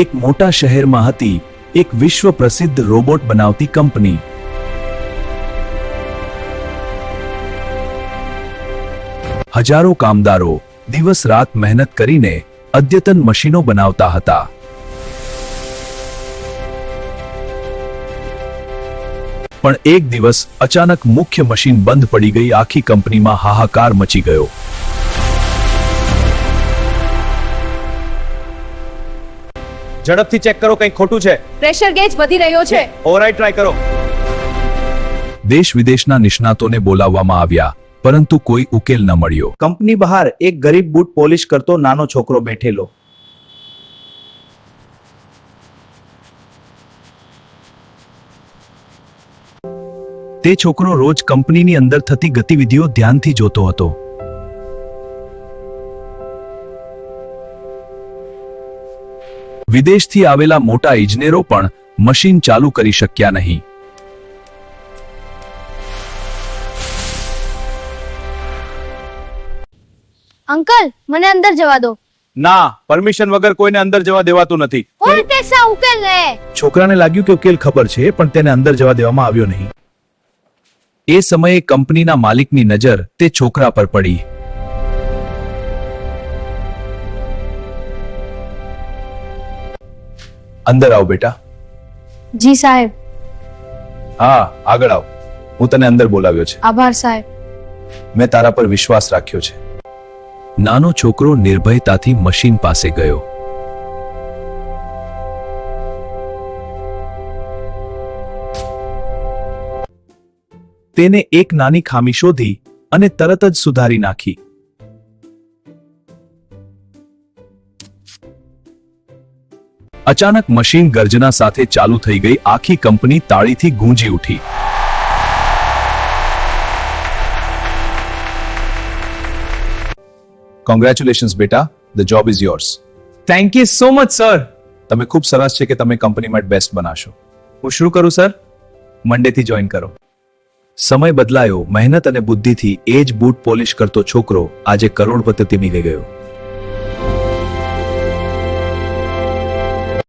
એક મોટા શહેરમાં હતી એક વિશ્વ પ્રસિદ્ધ રોબોટ બનાવતી કંપની. હજારો કામદારો દિવસ રાત મહેનત કરીને અદ્યતન મશીનો બનાવતા હતા. પણ એક દિવસ અચાનક મુખ્ય મશીન બંધ પડી ગઈ. આખી કંપનીમાં હાહાકાર મચી ગયો. ઝડપથી ચેક કરો, કંઈ ખોટું છે. પ્રેશર ગેજ વધી રહ્યો છે. ઓવરરાઈડ ટ્રાય કરો. દેશ વિદેશના નિષ્ણાતોને બોલાવવામાં આવ્યા, પરંતુ કોઈ ઉકેલ ન મળ્યો. કંપની બહાર એક ગરીબ બૂટ પોલિશ કરતો નાનો છોકરો બેઠેલો. તે છોકરો રોજ કંપનીની અંદર થતી ગતિવિધિઓ ધ્યાનથી જોતો હતો. વિદેશથી આવેલા મોટા ઇજનેરો પણ મશીન ચાલુ કરી શક્યા નહીં. અંકલ, મને અંદર જવા દો. ના, પરમિશન વગર કોઈને અંદર જવા દેવાતું નથી. કોણ કેસા ઉકેલ રે? છોકરાને લાગ્યું કે ઉકેલ ખબર છે, પણ તેને અંદર જવા દેવામાં આવ્યો નહીં. એ સમયે કંપનીના માલિકની નજર તે છોકરા પર પડી. અંદર આવ બેટા. જી સાહેબ. હા, આગળ આવ. હું તને અંદર બોલાવ્યો છે. આભાર સાહેબ. મેં તારા પર વિશ્વાસ રાખ્યો છે. નાનો છોકરો નિર્ભયતાથી મશીન પાસે ગયો. તેને એક નાની ખામી શોધી અને તરત જ સુધારી નાખી. અચાનક મશીન ગર્જના સાથે ચાલુ થઈ ગઈ. આખી કંપની તાળીથી ગૂંજી ઉઠી. કોંગ્રેચ્યુલેશન્સ બેટા, the job is yours. Thank you so much sir. તમે ખૂબ સરસ છે કે તમે કંપનીમાં બેસ્ટ બનાશો. હું શું કરું સર? મંડેથી જોઈન કરો. સમય બદલાયો. મહેનત અને બુદ્ધિથી એ જ બૂટ પોલિશ કરતો છોકરો આજે કરોડપતિ બની ગયો.